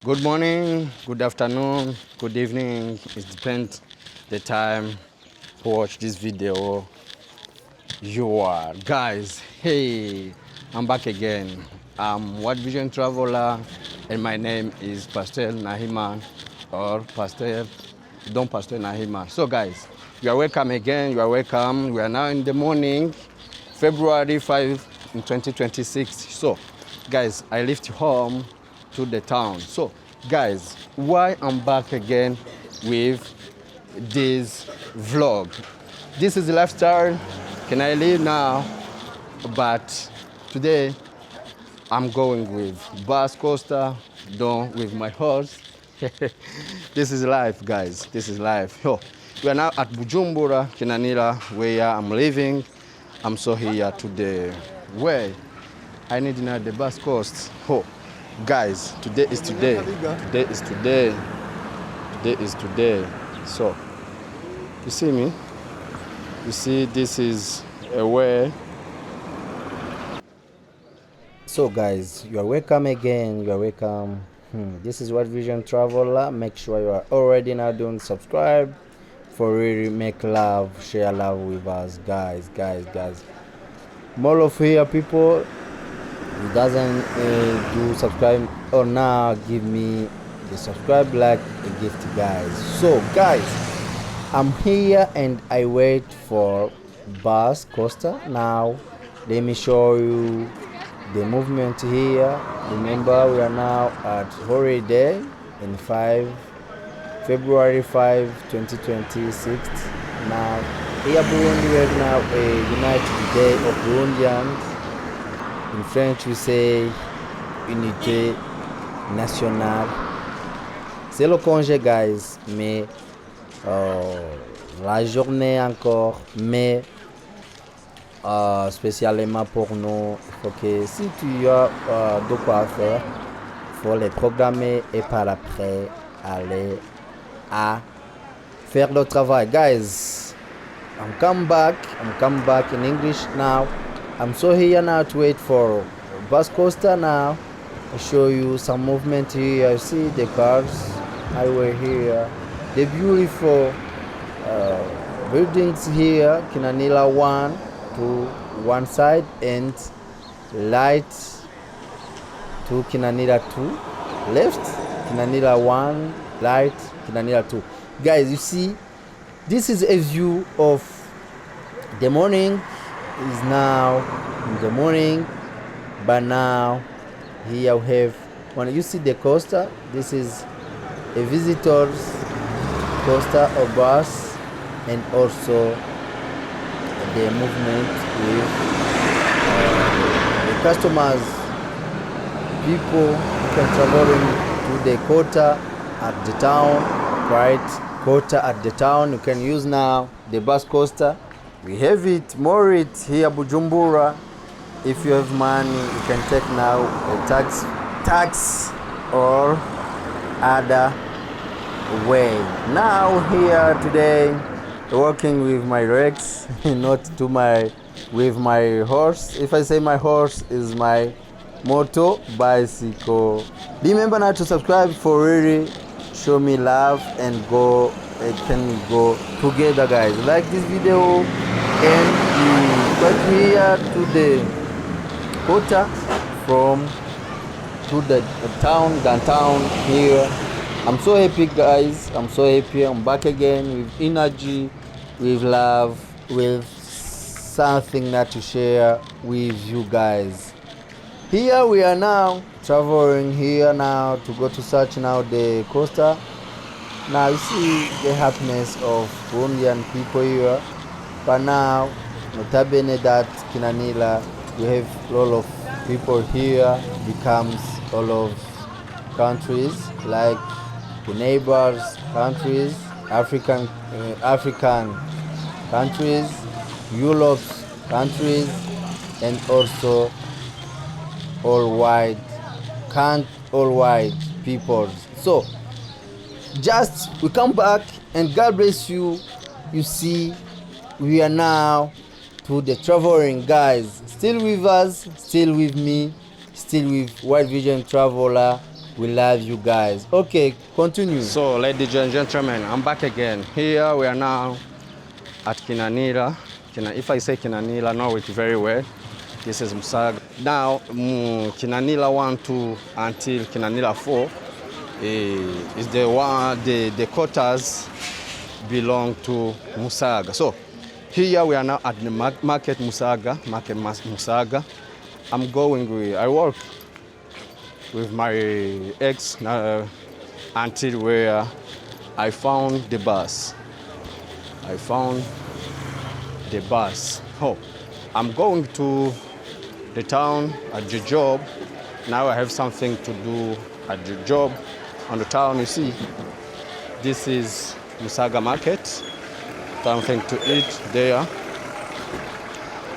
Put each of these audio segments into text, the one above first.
Good morning, good afternoon, good evening. It depends the time to watch this video. You are guys. Hey, I'm back again. I'm World Vision Traveler, and my name is Pastor Nahima, or Pastor Don Pastor Nahima. So guys, you are welcome again. You are welcome. We are now in the morning, February 5 in 2026. So, guys, I left home to the town. So, guys, why I'm back again with this vlog? This is lifestyle. Can I leave now? But today I'm going with bus coaster, done with my horse. This is life, guys. This is life. So, we are now at Bujumbura, Kinanira, where I'm living. I'm so here today. Where I need now the bus cost. Oh, guys, today is today. Today is today. Today is today. So, you see me? You see, this is a way. So guys, you are welcome again. You are welcome. This is World Vision Traveler. Make sure you are already now doing subscribe for really make love, share love with us, guys. More of here people who doesn't do subscribe or now give me the subscribe like a gift, guys. So guys, I'm here and I wait for bus coaster. Now let me show you the movement here. Remember, we are now at holiday in February 5 2026. Now here Burundi, we are now a United Day of Burundians. In French we say Unité Nationale. C'est le congé, guys, mais la journée encore, mais spécialement pour nous, il faut que si tu as de quoi faire, il faut les programmer et par après aller à faire le travail. Guys, I'm come back in English now. I'm so here now to wait for bus coaster now. I show you some movement here. You see the cars, highway here, the beautiful buildings here, Kinanila 1 to one side and light to Kinanila 2, left Kinanila 1, light Kinanila 2. Guys, you see, this is a view of the morning. Is now in the morning, but now here we have, when you see the coaster, this is a visitors coaster or bus, and also the movement with the customers, people who can travel to the quota at the town, right? Quota at the town. You can use now the bus coaster. We have it, more it here Bujumbura. If you have money, you can take now a tax or other way. Now here today, working with my legs, not with my horse. If I say my horse is my moto bicycle. Remember now to subscribe for really show me love and go. It can go together, guys. Like this video and come here to the quota from to the town, downtown here. I'm so happy, guys. I'm so happy. I'm back again with energy, with love, with something that to share with you guys. Here we are now traveling here now to go to search now the coaster. Now you see the happiness of Burundian people here. But now, notabene that Kinanila, we have a lot of people here, becomes all of countries, like the neighbors countries, African countries, Europe's countries, and also all white people. So just we come back and God bless you. You see, we are now to the traveling, guys. Still with us, still with me, still with World Vision Traveler. We love you guys. Okay, continue. So, ladies and gentlemen, I'm back again. Here we are now at Kinanira. If I say Kinanira, know it very well. This is Musaga. Now, Kinanira 1, 2 until Kinanira 4 is the quarters belong to Musaga. So, here we are now at the market Musaga. I work with my ex until where I found the bus. Oh, I'm going to the town at the job. Now I have something to do at the job on the town. You see, this is Musaga market. Something to eat there.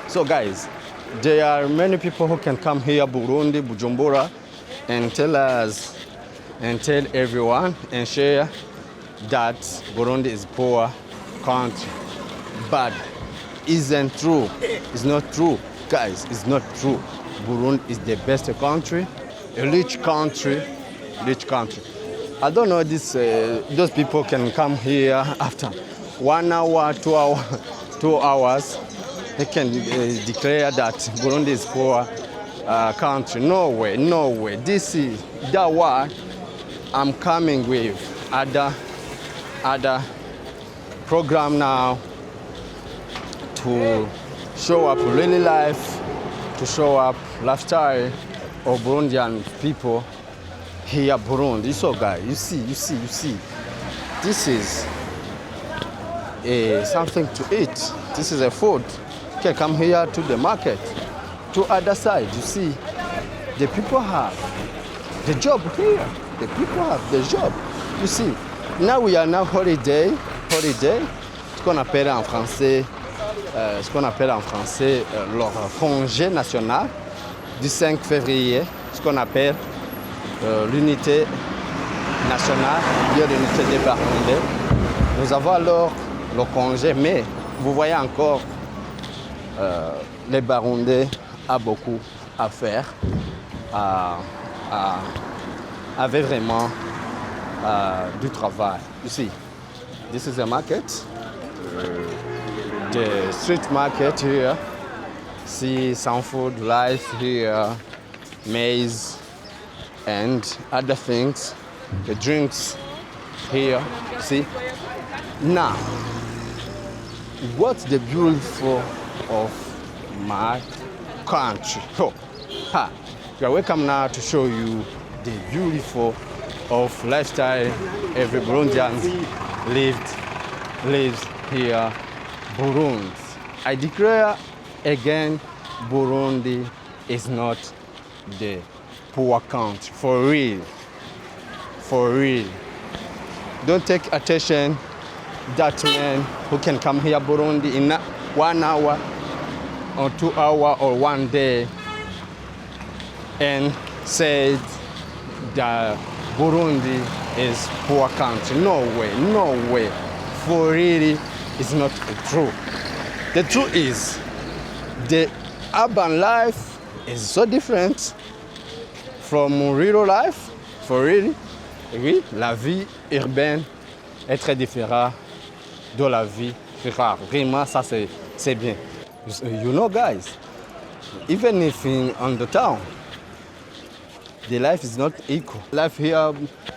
So guys, there are many people who can come here, Burundi, Bujumbura, and tell us and tell everyone and share that Burundi is poor country. But isn't true. It's not true. Guys, it's not true. Burundi is the best country, a rich country. I don't know those people can come here after 1 hour, 2 hours. They can declare that Burundi is poor country. No way. This is that why I'm coming with other program now to show up really life, to show up lifestyle of Burundian people here Burundi. So guys, you see. This is something to eat. This is a food. You can come here to the market, to other side. You see, the people have the job here. The people have the job. You see, now we are now holiday. Ce qu'on appelle en français leur congé national du 5 février, ce qu'on appelle l'unité nationale, bien l'unité des Burundais. Nous avons alors le congé, mais vous voyez encore, les Burundais ont beaucoup à faire, avaient vraiment du travail. You see, this is a market. The street market here. See some food, rice here, maize, and other things. The drinks here. See. Now, what's the beautiful of my country? Oh, you are welcome now to show you the beautiful of lifestyle every Burundian lives here. Burundi. I declare again, Burundi is not the poor country. For real. Don't take attention that man who can come here Burundi in 1 hour or 2 hours or 1 day and said that Burundi is poor country. No way. For really, it's not true. The truth is, the urban life is so different from rural life. For really, oui, la vie urbaine est très différente de la vie rurale. Vraiment, ça c'est bien. You know, guys, even if on the town, the life is not equal. Life here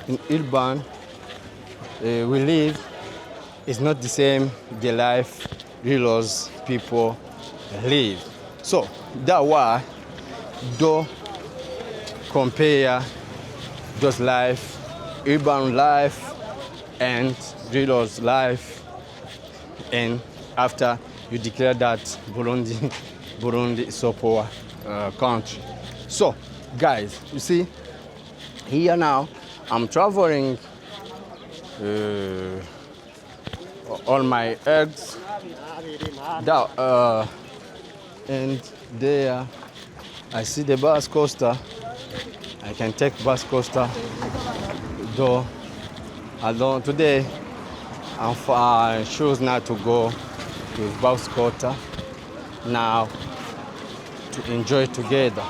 in urban, we live, is not the same the life rural people live. So that's why don't compare those life, urban life and rural life, and after you declare that Burundi is so poor country. So guys, you see, here now I'm traveling all my eggs down, and there I see the bus coaster. I can take bus coaster, though today I choose not to go with bus coaster now to enjoy together.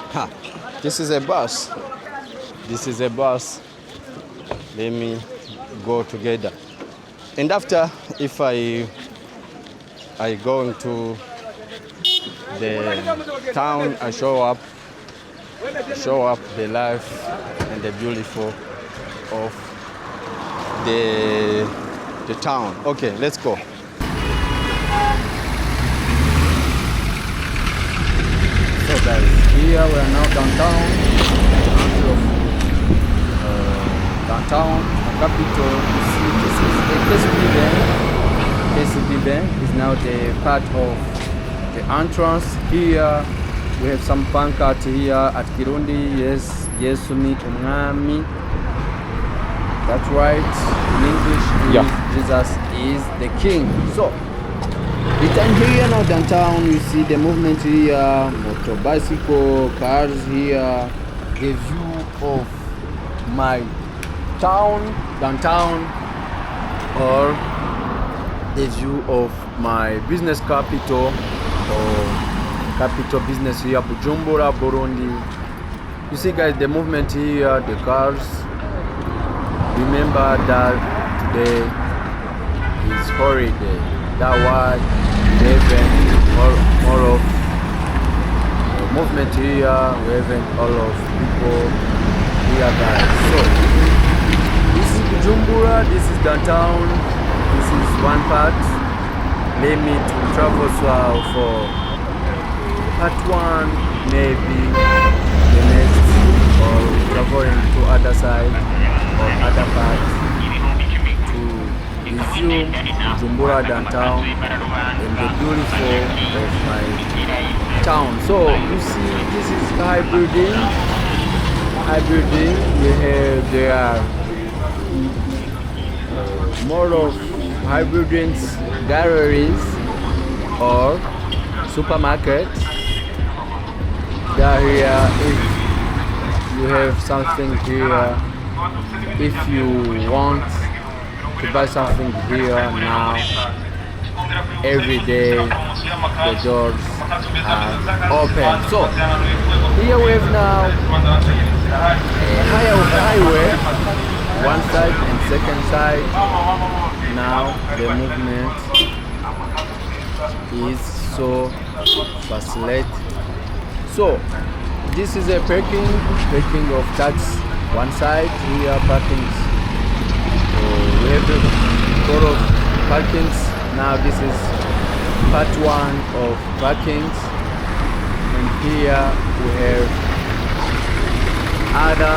This is a bus. let me go together. And after, if I go into the town, I show up the life and the beautiful of the town. Okay, let's go. So guys, here we are now downtown, downtown, capital. You see, this is the KCB Bank. KCB Bank is now the part of the entrance. Here we have some pancart here at Kirundi. Yes, Yesuni Umwami. That's right. In English, Jesus is the King. So, the time here now downtown, you see the movement here, motor bicycle, cars here, the view of my town, downtown, or the view of my business capital, or capital business here, Bujumbura-BURUNDI. You see guys, the movement here, the cars. Remember that today is holiday. That's why we have more of movement here. We have all of people here, guys. So this is Bujumbura. This is downtown. This is one part. Let me to travel for part one, maybe the next, or traveling to other side or other parts to resume Bujumbura downtown and the beautiful of my town. So you see, this is high building. There are more of high buildings, galleries or supermarkets. They are here. If you have something here, if you want to buy something here now, every day the doors are open. So here we have now a highway, one side and second side. Now the movement is so facilitated. So this is a parking of taxi. One side here parkings. We have a lot of parkings. Now this is part one of parkings, and here we have other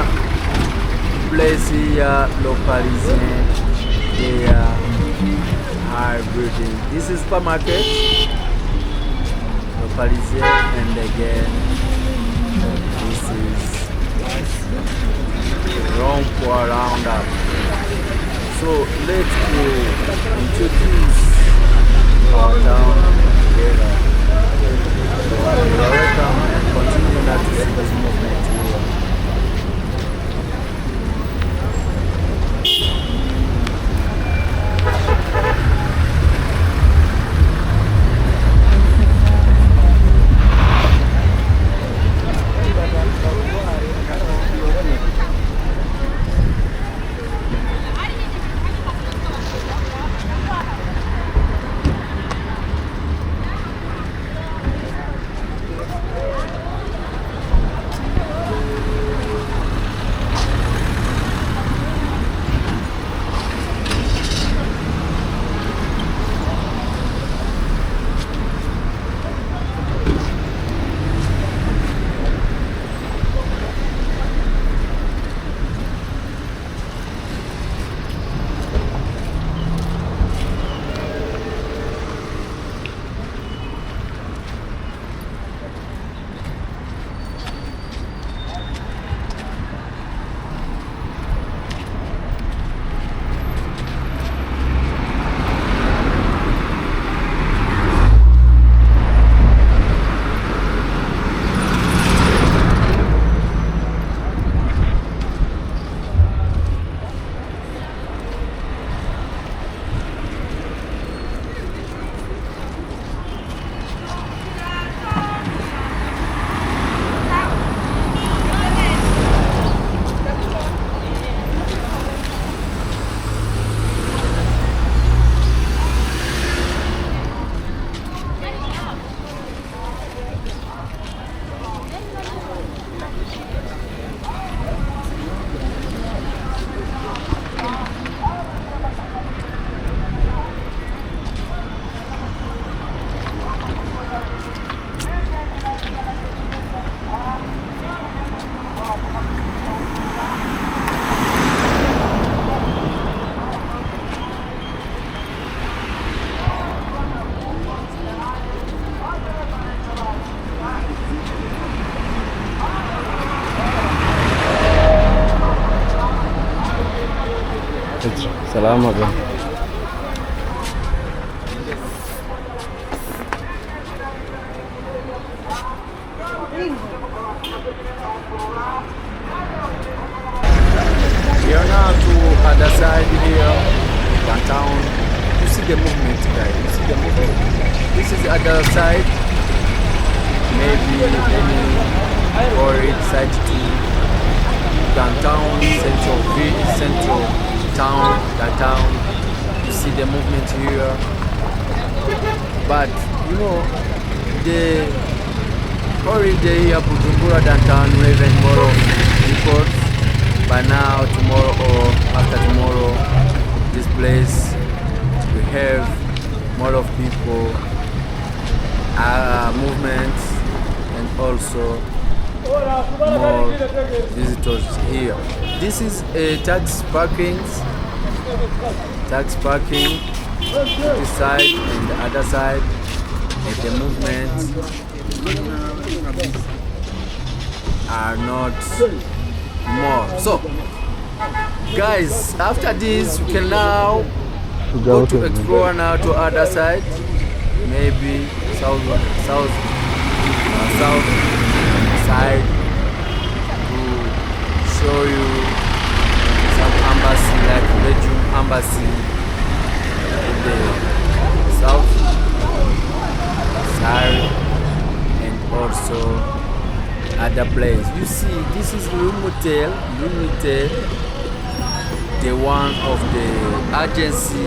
places here, localisé. Here are building. This is supermarket, localisé, and again this is wrong for around up. So let's go introduce our town together. You are welcome and continue not to see this movement here. Salama bro. We are now to other side here, downtown. You see the movement, guys. You see the movement. This is the other side. Maybe any worried side to downtown, central town, downtown. You see the movement here. But you know, the holiday here, Bujumbura downtown, we have more of reports. By now, tomorrow or after tomorrow, this place we have more of people, movements, and also more visitors here. This is a tax parking, this side and the other side, and the movements are not more. So guys, after this we can now go to explore now to other side, maybe south side, to show you some embassy like Belgium embassy in the south side, and also other place. You see, this is room hotel, the one of the agency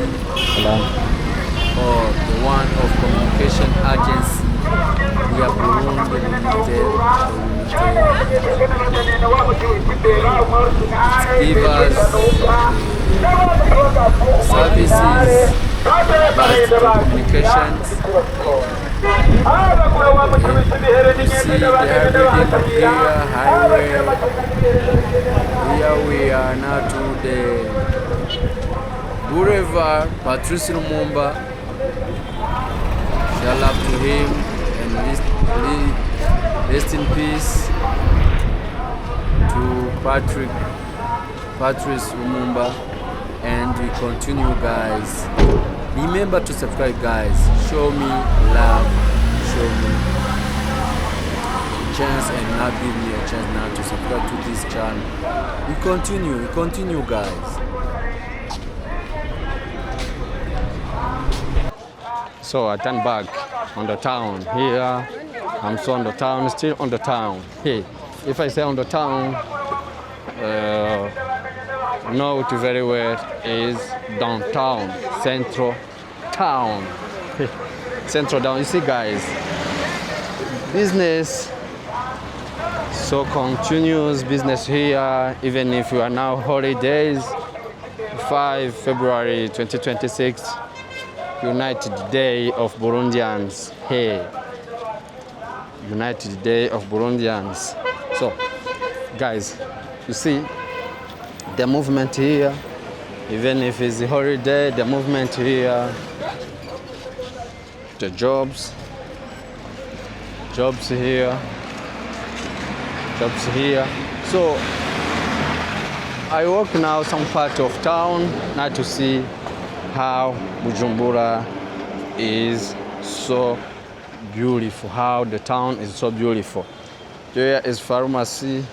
or the one of communication agency. We are Burundi give us services, but communications. You see the everything here, highway. Here we are now to the Boulevard Patrice Lumumba. Shout out to him and rest in peace to Patrice Lumumba. And we continue, guys. Remember to subscribe, guys. Show me love, show me chance, and now give me a chance now to subscribe to this channel. We continue, guys. So I turn back on the town here. I'm still on the town, still on the town. Hey, if I say on the town, know it very well is downtown, central town. Central town. You see, guys, business so continuous business here, even if we are now holidays. 5 February 2026, United Day of Burundians. Hey, United Day of Burundians. So, guys, you see the movement here, even if it's a holiday, the movement here, the jobs here, So I walk now some part of town now to see how Bujumbura is so beautiful, how the town is so beautiful. There is pharmacy,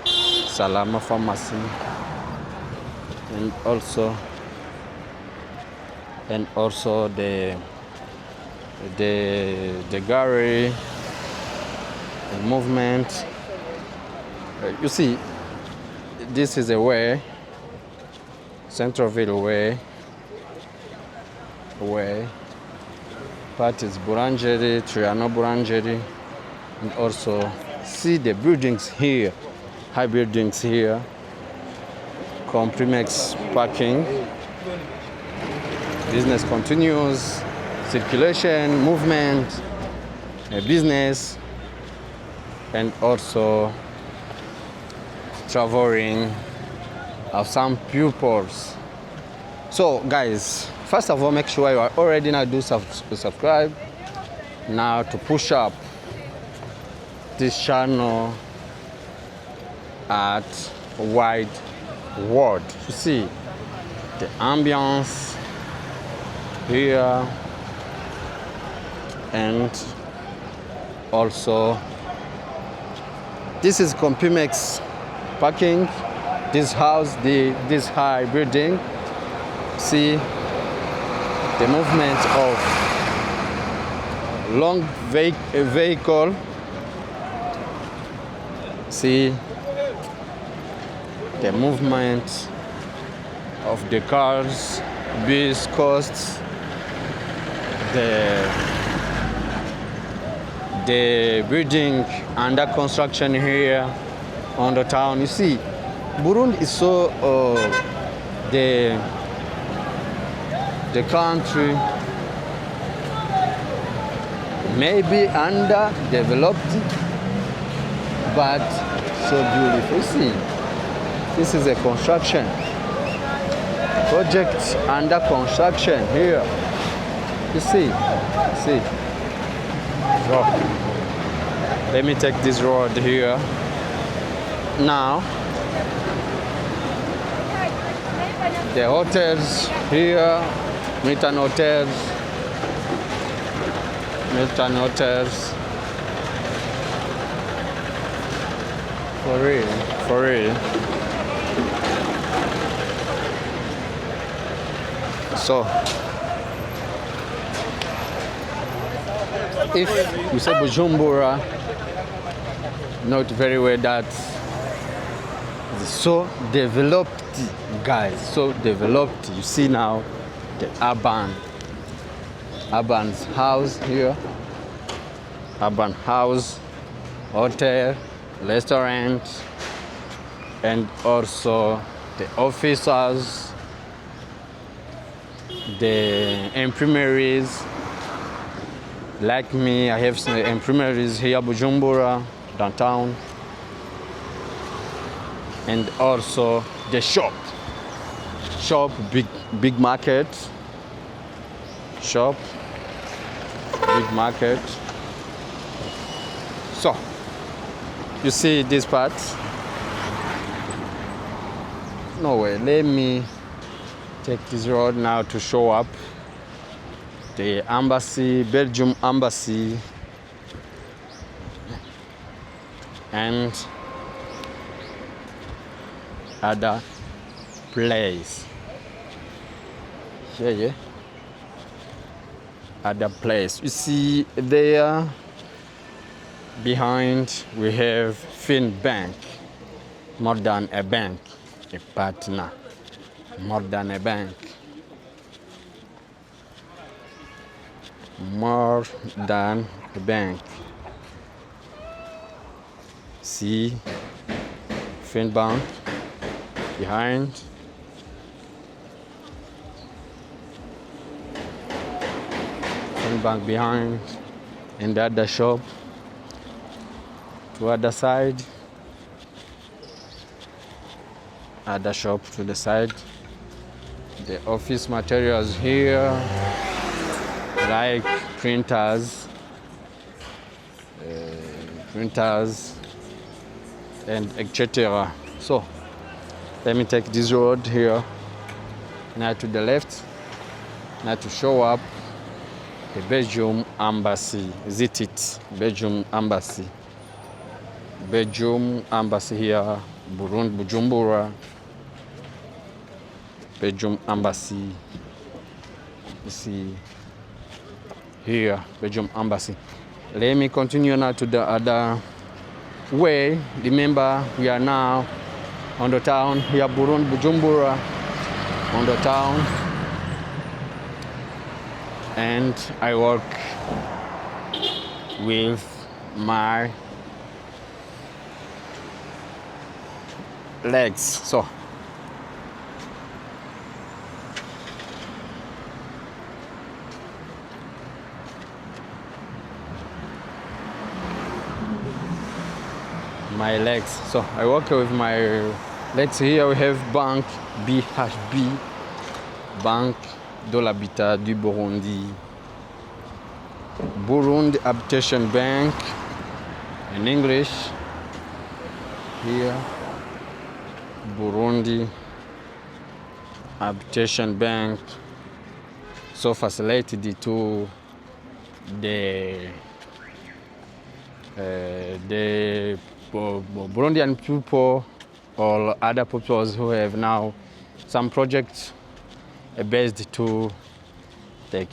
Salama Pharmacy, and also the gallery and movement. You see, this is a way, Centralville way. Part is Boulangerie, Triano Boulangerie, and also see the buildings here, high buildings here, Comprimex parking. Business continues, circulation, movement, business, and also traveling of some pupils. So guys, first of all, make sure you are already now do subscribe now to push up this channel at wide world. You see the ambience here, and also this is Compimex parking. This house, this high building. See the movement of long vehicle. See the movement of the cars, bus, costs, the building under construction here on the town. You see, Burundi is so the country maybe underdeveloped, but so beautiful. You see, this is a construction project under construction here. You see. So let me take this road here now. The hotels here, Milton hotels, for real. So if you say Bujumbura, not very well that so developed, guys, so developed. You see now the urban house here, urban house, hotel, restaurant, and also the offices, the imprimeries. Like me, I have some imprimeries here, Bujumbura, downtown, and also the shop, big market, big market. So you see this part. No way. Let me take this road now to show up the embassy, Belgium embassy, and other place. Yeah. Other place. You see there behind we have Fin Bank, more than a bank, a partner, more than a bank. More than a bank. See Fin Bank behind. Fin Bank behind, and the other shop to other side. Other shop to the side. The office materials here, like printers, and etc. So let me take this road here now to the left, now to show up the Belgium embassy. Visit it, Belgium embassy here, Burundi, Bujumbura, Belgium embassy. You see here, Belgium embassy. Let me continue now to the other way. Remember, we are now on the town here, Burundi, Bujumbura, on the town, and I work with my legs. So my legs. So I work with my legs. Here we have Banque BHB, Banque de l'Habitat du Burundi, Burundi Habitation Bank in English. Here, Burundi habitation bank, so facilitated to the Burundian people or other peoples who have now some projects based to the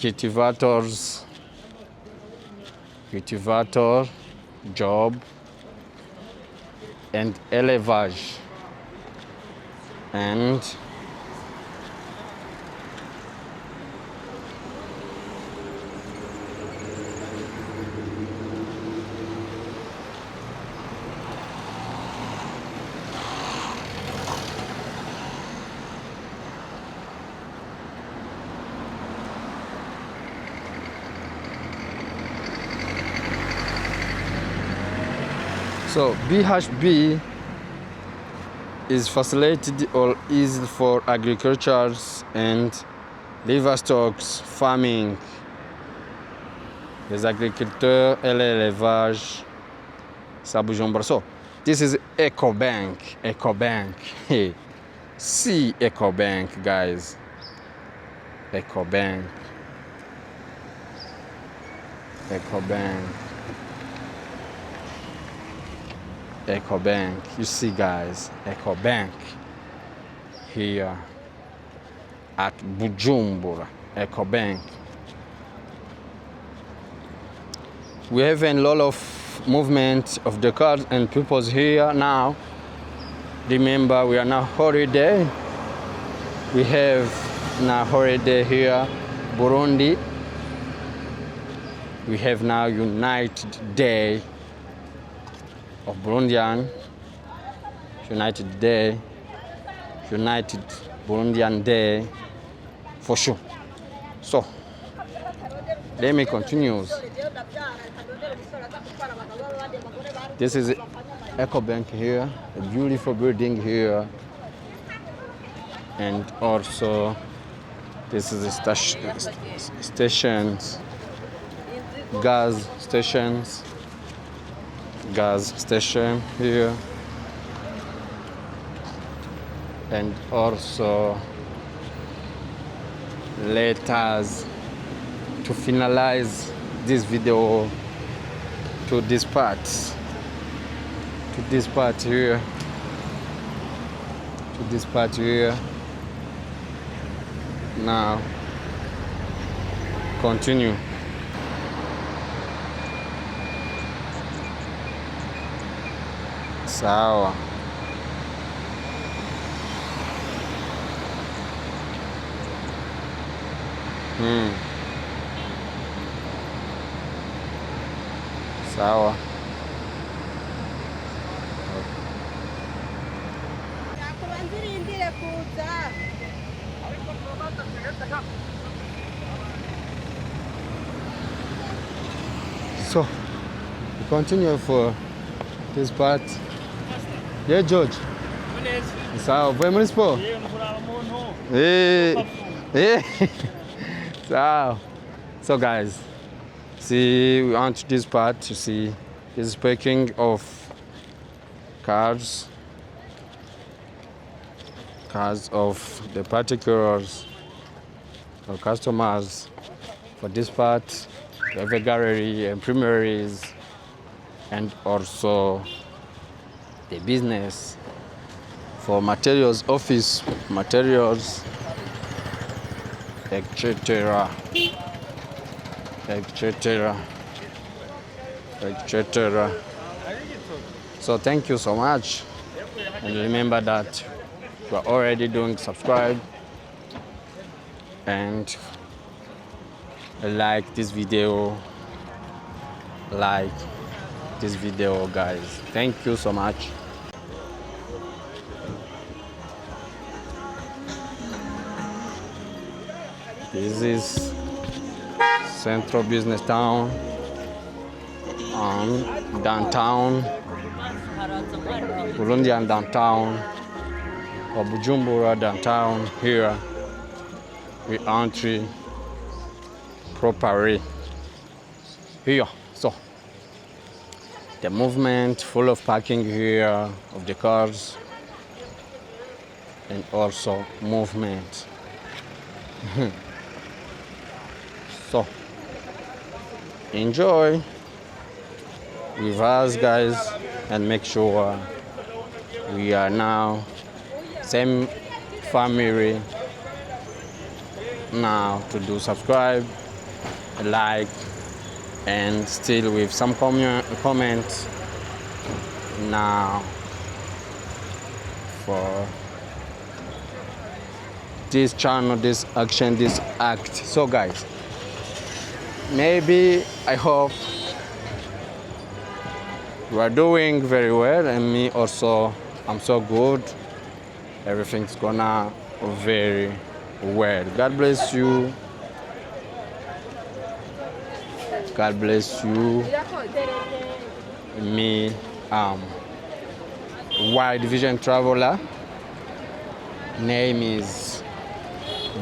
cultivator job and élevage and so BHB is facilitated or is for agriculture and livestock farming. Les agriculteurs et l'élevage, ça Bujumbura. So this is EcoBank. Hey, see EcoBank, guys. EcoBank. You see, guys, EcoBank here at Bujumbura. EcoBank. We have a lot of movement of the cars and people here now. Remember, we are now holiday. We have now holiday here, Burundi. We have now United Day of Burundian, United Burundian Day for sure. So let me continue. This is EcoBank here, a beautiful building here, and also this is the stations, gas station here, and also let us to finalize this video to this part here. Now continue. Sawa. Sawa. So we continue for this part. Yeah, George. Sawa, vai municipal. So guys, see, we want this part to see this packing of cars of the particulars or customers. For this part, we have a gallery and primaries, and also the business for materials, office materials, etc. So thank you so much, and remember that you are already doing subscribe and like this video, guys. Thank you so much. This is Central Business Town, downtown, Burundian downtown, or Bujumbura downtown. Here we entry properly here. So the movement full of parking here of the cars, and also movement So enjoy with us, guys, and make sure we are now same family now to do subscribe, like, and still with some comments now for this channel, this action, this act. So guys, maybe I hope you are doing very well, and me also, I'm so good. Everything's gonna very well. God bless you. God bless you. Me, wide vision traveler. Name is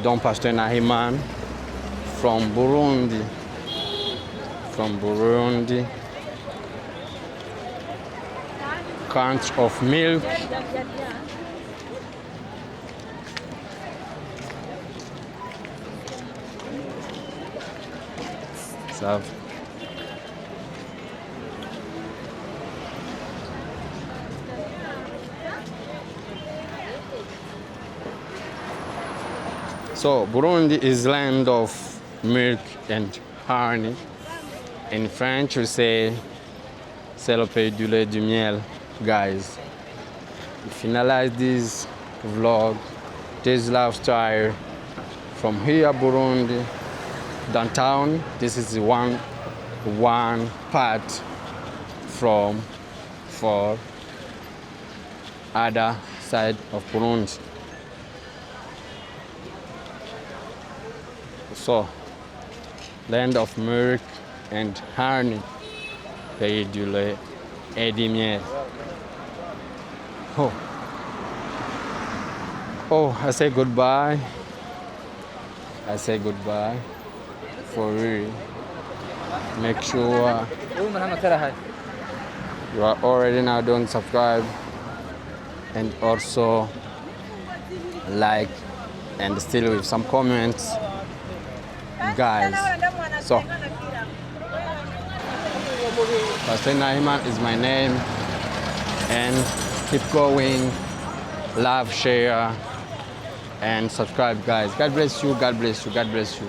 Don Pastor Nahiman from Burundi. From Burundi. Country of milk. So Burundi is land of milk and honey. In French we say c'est le pays du lait du miel. Guys, we finalize this vlog, this lifestyle from here, Burundi, downtown. This is one part from for other side of Burundi. So, land of milk and honey, pays du lait et du miel. Oh, I say goodbye. I say goodbye. For real. Make sure you are already now doing subscribe and also like and still with some comments, guys. So Pastor Nahiman is my name, and keep going, love, share, and subscribe, guys. God bless you, God bless you, God bless you.